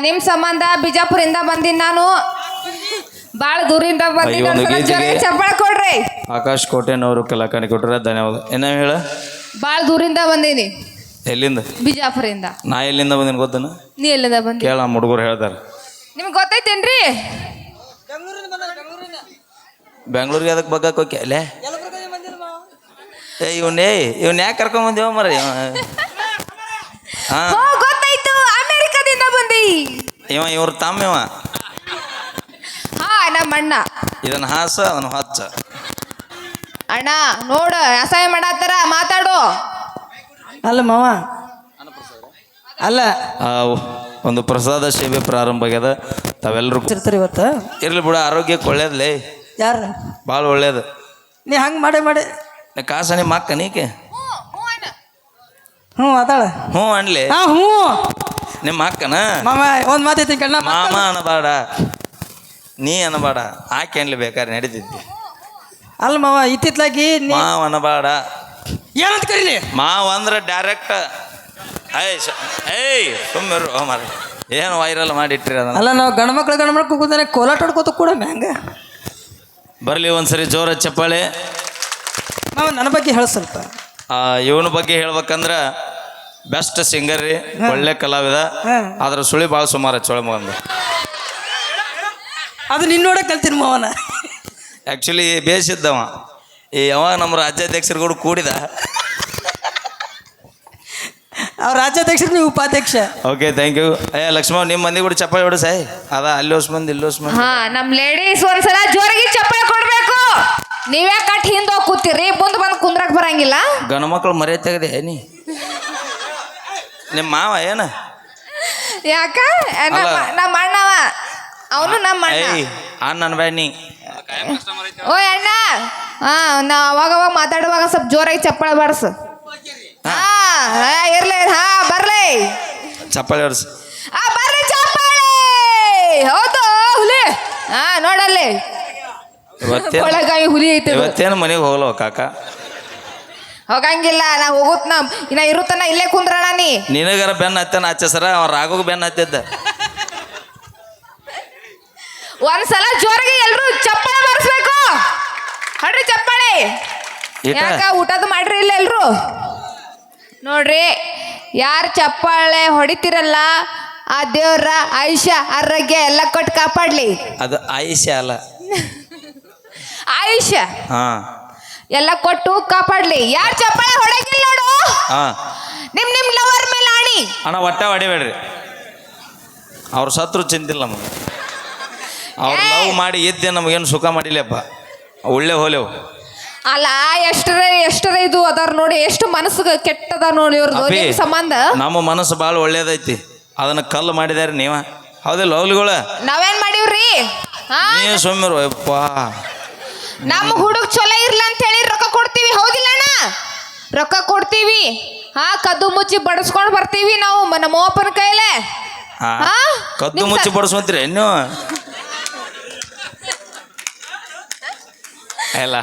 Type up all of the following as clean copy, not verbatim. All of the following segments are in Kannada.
ನಿಮ್ ಸಂಬಂಧ ಬಿಜಾಪುರಿಂದ ಬಂದಿನಿ ನಾನು. ಬಾಳ ದೂರಿಂದ ಬಂದಿನಿ. ಚಪ್ಪಾಳೆ ಕೊಡ್ರಿ. ಆಕಾಶ್ ಕೋಟೆನವರು ಕಲಾಕಾನಿ ಕೊಟ್ರ ಧನ್ಯವಾದ. ಏನ ಹೇಳ? ಬಾಳ ದೂರಿಂದ ಬಂದೀನಿ. ಎಲ್ಲಿಂದ? ಬಿಜಾಪುರಿಂದ. ನಾ ಎಲ್ಲಿಂದ ಬಂದಿನಿ ಗೊತ್ತನ? ನೀ ಎಲ್ಲಿಂದ ಬಂದಿ? ಕೇಳ ಹುಡುಗರು ಹೇಳ್ತಾರ. ನಿಮ್ಗೆ ಗೊತ್ತೈತೇನ್ರಿ? ಬೆಂಗಳೂರಿಗೆ ಅದಕ್ಕೆ ಬಗ್ಗಕ್ಕೆ ಹೋಗಿ ಅಲ್ಲೇ ಇವನ್ ಯಾಕೆ ಕರ್ಕೊಂಡ್ ಬಂದೇವ ಮರ? ಹಾ ಗೊತ್ತಾಯ್ತು, ಅಮೆರಿಕದಿಂದ ಬಂದಿ. ಇವ್ರ ತಮ್ಮ ಇವ. ನಮ್ಮ ಅಣ್ಣ. ಇದನ್ನ ಹಾಸ ಅದನ್ನ ಹಚ್ಚ. ಅಣ್ಣ ನೋಡು, ಅಸಹಾಯ ಮಾಡತ್ತಾರ, ಮಾತಾಡು. ಅಲ್ಲ ಮಾವ, ಅಲ್ಲ ಒಂದು ಪ್ರಸಾದ ಸೇವೆ ಪ್ರಾರಂಭ ಆಗ್ಯದ. ತಾವೆಲ್ಲರೂ ಇರ್ತಾರೆ ಇವತ್ತು. ಇರ್ಲಿ ಬಿಡ, ಆರೋಗ್ಯಕ್ಕೆ ಒಳ್ಳೇದ್ಲೇ. ಯಾರು? ಭಾಳ ಒಳ್ಳೇದು. ನೀ ಹಂಗೆ ಮಾಡಿ ಕಾಸ ನಿಮ್ಮ ಅಕ್ಕ ನೀಕೆ? ಹ್ಞೂ ಅದಾಳ. ಹ್ಞೂ ಅನ್ಲಿ. ಹ್ಞೂ ನಿಮ್ಮ ಅಕ್ಕನ? ಮಾಮ ಒಂದು ಮಾತೈತಿ ಕಣ್ಣ. ಮಾಮ ಅನ್ನಬೇಡ, ನೀ ಅನ್ನಬೇಡ, ಆಕೆ ಅನ್ಲಿ ಬೇಕಾದ್ರೆ ನಡೀತಿದ್ದಿ. ಅಲ್ಲ ಮಾವ, ಇತ್ತಿತ್ಲಾಗಿ ಮಾವ ಅನ್ನಬೇಡ. ಏನಂತ ಕರೀಲಿ? ಮಾವ ಅಂದ್ರೆ ಡೈರೆಕ್ಟ್. ಏಯ್ ಸುಮ್ಮರು ಮಾರ, ಏನು ವೈರಲ್ ಮಾಡಿಟ್ರಿ ಅದನ್ನ. ಅಲ್ಲ ನಾವು ಗಂಡ್ಮಕ್ಳು ಕೂತಾನೆ ಕೋಲಾಟ ಹೊಡ್ಕೋತ ಕೂಡ ಮ್ಯಾಂಗ. ಬರಲಿ ಒಂದ್ಸರಿ ಜೋರ ಚಪ್ಪಾಳೆ. ಮಾವ ನನ್ನ ಬಗ್ಗೆ ಹೇಳ ಸ್ವಲ್ಪ. ಇವನ ಬಗ್ಗೆ ಹೇಳ್ಬೇಕಂದ್ರ ಬೆಸ್ಟ್ ಸಿಂಗರ್ ರೀ, ಒಳ್ಳೆ ಕಲಾವಿದ. ಅದ್ರ ಸುಳಿ ಭಾಳ ಸುಮಾರು ಚೋಳ ಮಗಂದು. ಅದು ನಿನ್ನ ನೋಡಕ್ ಕಲ್ತೀನಿ ಮಾವನ. ಆ್ಯಕ್ಚುಲಿ ಬೇಸಿದ್ದವ ಯಾವ ನಮ್ಮ ರಾಜ್ಯಾಧ್ಯಕ್ಷರು ಕೂಡ ಕೂಡಿದ. ಅವ್ರ ರಾಜ್ಯಾಧ್ಯಕ್ಷರು, ನೀವು ಉಪಾಧ್ಯಕ್ಷ. Okay, thank you. ಲಕ್ಷ್ಮಣ್, ನಿಮ್ಮ ಮಂದಿ ಕೂಡ ಚಪ್ಪಾಳೆ ಹೊಡ ಸಾಯ್. ಅದ ಅಲ್ಲಿ ಹೊಸ್ ಮಂದಿ ಇಲ್ಲಿ ಹೊಸ್ ಮಂದಿ. ನಮ್ ಲೇಡೀಸ್ ಒಂದ್ಸಲ ಜೋರಾಗಿ ಚಪ್ಪಾಳೆ ಕೊಡ್ಬೇಕು. ನೀವೇ ಕಟ್ ಹಿಂದೆ ಹೋಗಿ ಕೂತಿರಿ, ಮುಂದೆ ಬಂದು ಕುಂದ್ರಕ್ ಬರಂಗಿಲ್ಲ. ಗಣ ಮಕ್ಕಳು ಮರ್ಯಾದೆ ತೆಗದೆ ನೀ. ನಿಮ್ಮ ಮಾವ ಏನ? ಯಾಕ? ನಮ್ಮ ಅಣ್ಣವ, ಅವನು ನಮ್ಮ ಅಣ್ಣ. ಅಣ್ಣ ಬೇಡ ನೀ. ಓಯ್ ಅಣ್ಣ, ನಾ ಅವಾಗ ಮಾತಾಡುವಾಗ ಸ್ವಲ್ಪ ಜೋರಾಗಿ ಚಪ್ಪಾಳೆ ಬಾಡ್ಸು. ಇರ್ಲಿ, ಬರ್ಲಿ ಚಪ್ಪಾಳೆ ಹೊಡ್ಸ. ಬರ್ಲಿ ಚಪ್ಪಾಳೆ. ಹೌದು ಹುಲಿ. ನೋಡಲ್ಲಿ ಒಳಗಾಯಿ ಹುಲಿ ಐತೆ. ಇವತ್ತೇನು ಮನೆಗೆ ಹೋಗ್ಲವ ಕಾಕ? ಹೋಗಂಗಿಲ್ಲ, ನಾ ಹೋಗುತ್ತ. ಇನ್ನ ಇರುತ್ತನ ಇಲ್ಲೇ ಕುಂದ್ರಣ. ನಿನಗರ ಬೆನ್ನ ಹತ್ತನ ಹಚ್ಚಸರ, ಅವ್ರ ರಾಗೋಗ ಬೆನ್ನ ಹತ್ತಿದ್ದ. ಒಂದ್ಸಲ ಜೋರಾಗಿ ಎಲ್ರು ಚಪ್ಪಾಳೆ ಬಾರಿಸ್ಬೇಕು. ಹೊಡ್ರಿ ಚಪ್ಪಾಳೆ. ಯಾಕ ಊಟದ ಮಾಡ್ರಿ ಇಲ್ಲ ಎಲ್ರು? ನೋಡ್ರಿ, ಯಾರು ಚಪ್ಪಾಳೆ ಹೊಡಿತಿರಲ್ಲ ಆ ದೇವ್ರ ಆಯುಷ್ಯ ಆರೋಗ್ಯ ಎಲ್ಲ ಕೊಟ್ಟು ಕಾಪಾಡ್ಲಿ. ಅದು ಆಯುಷ್ಯ ಅಲ್ಲ, ಆಯುಷ್ಯ ಎಲ್ಲ ಕೊಟ್ಟು ಕಾಪಾಡ್ಲಿ. ಯಾರು ಚಪ್ಪಾಳೆ ಹೊಡಂಗಿಲ್ಲ ನೋಡು, ನಿಮ್ ಲವರ್ ಮೇಲೆ ಆಣಿ. ಅಣ್ಣ ಒಟ್ಟ ಹೊಡಿಬೇಡ್ರಿ, ಅವ್ರ ಸತ್ರು ಚಿಂತಿಲ್ಲ ನಮಗೆ. ಅವ್ರ ಲವ್ ಮಾಡಿ ಇದ್ದೆ ನಮಗೇನು ಸುಖ ಮಾಡಿಲ್ಲಪ್ಪ, ಒಳ್ಳೆ ಹೋಲೆವು. ಅಲ್ಲ, ಎಷ್ಟರ ಇದು ಅದಾರ ನೋಡಿ, ಎಷ್ಟು ಮನಸ್ಸು ಕೆಟ್ಟದ ನೋಡಿ ಇವ್ರದ್ದು ಸಂಬಂಧ. ನಮ್ಮ ಮನಸ್ಸು ಭಾಳ ಒಳ್ಳೇದೈತಿ, ಅದನ್ನ ಕಲ್ಲು ಮಾಡಿದಾರೆ ನೀವ. ಹೌದಿಲ್ಲ ಹೋಗ್ಲಿಗಳ? ನಾವೇನ್ ಮಾಡಿವ್ರಿ? ನೀ ಸುಮ್ಮಿರು ಯಪ್ಪ. ನಮ್ಮ ಹುಡುಗ ಚೊಲೋ ಇರ್ಲ ಅಂತ ಹೇಳಿ ರೊಕ್ಕ ಕೊಡ್ತೀವಿ, ಹೌದಿಲ್ಲ ಅಣ್ಣ? ರೊಕ್ಕ ಕೊಡ್ತೀವಿ, ಕದ್ದು ಮುಚ್ಚಿ ಬಡಿಸ್ಕೊಂಡು ಬರ್ತೀವಿ ನಾವು ನಮ್ಮ ಅಪ್ಪನ ಕೈಲೇ. ಕದ್ದು ಮುಚ್ಚಿ ಬಡಿಸ್ಕೊಂತೀರಿ ನೀವು? ಅಲ್ಲ,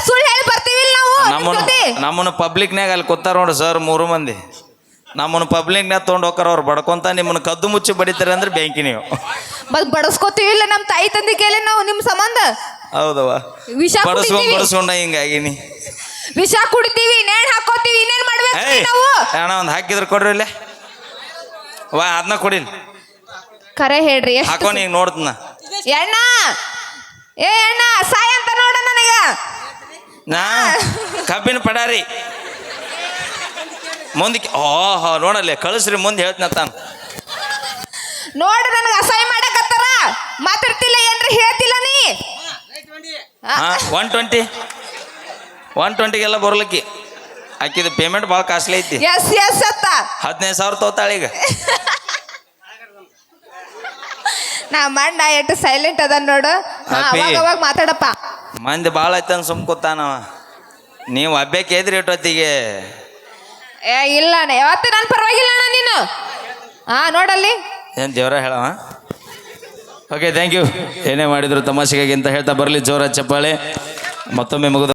ಸುಳ್ಳು ಹೇಳಿ ಬರ್ತೀವಿ ನಾವು. ನಮ್ಮನ್ನ ಪಬ್ಲಿಕ್ನಾಗ ಅಲ್ಲಿ ಕೂತಾರ ನೋಡಿ ಸರ್, 3 ಮಂದಿ. ನಮ್ಮನ್ನ ಪಬ್ಲಿಕ್ನಾಗ ತೊಗೊಂಡು ಹೋಗ್ತಾರ, ಅವ್ರು ಬಡ್ಕೊಂತ ನಿಮ್ಮನ್ನ ಕದ್ದು ಮುಚ್ಚಿ ಬಡಿತಾರೆ ಅಂದ್ರೆ ಬ್ಯಾಂಕಿ ನೀವು. ಮತ್ ಬಡಸ್ಕೋತೀವಿಲ್ಲ ನಮ್ಮ ತಾಯಿ ತಂದೆ ಕೇಳಿ ನಾವು ನಿಮ್ಮ ಸಂಬಂಧ. ಹೌದವ, ಬಡಿಸ್ಕೊಂಡ ಹಿಂಗಾಗಿನಿ. ವಿಷ ಕುಡಿತೀವಿ, ನೇಣ್ ಹಾಕೋತೀವಿ, ಇನ್ನೇನ್ ಮಾಡ್ಬೇಕು ನಾವು? ಅಣ್ಣ ಒಂದು ಹಾಕಿದ್ರೆ ಕೊಡ್ರಿ ಇಲ್ಲೇ. ಅದನ್ನ ಕೊಡಿಲ್ ಕರೆ ಹೇಳ್ರಿ. ಹಾಕೋ ನೀ ನೋಡ್ತನ. ಅಣ್ಣ, ಅಣ್ಣ ಸಾಯ ಅಂತ ನೋಡ ನನಗ. ನಾ ಕಬ್ಬಿನ ಪಡಾರಿ ಮುಂದಕ್ಕೆ ನೋಡಲ್ಲೇ ಕಳಿಸ್ರಿ, ಮುಂದೆ ಹೇಳ್ತೀನಿ ತಾನು. ನೋಡ, ನನಗೆ ಅಸಹ್ಯ ಮಾಡಕತ್ತಾರ, ಮಾತಾಡ್ತಿಲ್ಲ, ಏನ್ರಿ ಹೇಳ್ತಿಲ್ಲ ನೀ. 120 ಬರ್ಲಿಕ್ಕೆ ಆಕಿದ ಪೇಮೆಂಟ್ ಭಾಳ ಕಾಸ್ಟ್ಲಿ ಐತಿ. 15,000 ತಗೋತಾಳೆ ಈಗ. ನಮ್ಮ ಅಣ್ಣ ಎಷ್ಟು ಸೈಲೆಂಟ್ ಅದ ನೋಡು. ಅವಾಗ ಮಾತಾಡಪ್ಪ. ಮಂದಿ ಭಾಳ ಐತೆ ಅಂತ ಸುಮ್ ಕೂತಾನವ. ನೀವು ಹಬ್ಬಕ್ಕೆ ಎದ್ರಿ ಇಟ್ಟೊತ್ತಿಗೆ. ಇಲ್ಲ ಯಾವತ್ತು ನಾನು ಪರವಾಗಿಲ್ಲ ಅಣ್ಣ ನೀನು. ನೋಡಲ್ಲಿ ಏನು ದೇವ್ರ ಹೇಳವ. Okay, thank you. ಏನೇ ಮಾಡಿದ್ರು ತಮಾಷೆಗಾಗಿ ಅಂತ ಹೇಳ್ತಾ ಬರಲಿ ಜೋರ ಚಪ್ಪಾಳೆ. ಮತ್ತೊಮ್ಮೆ ಮುಗಿದ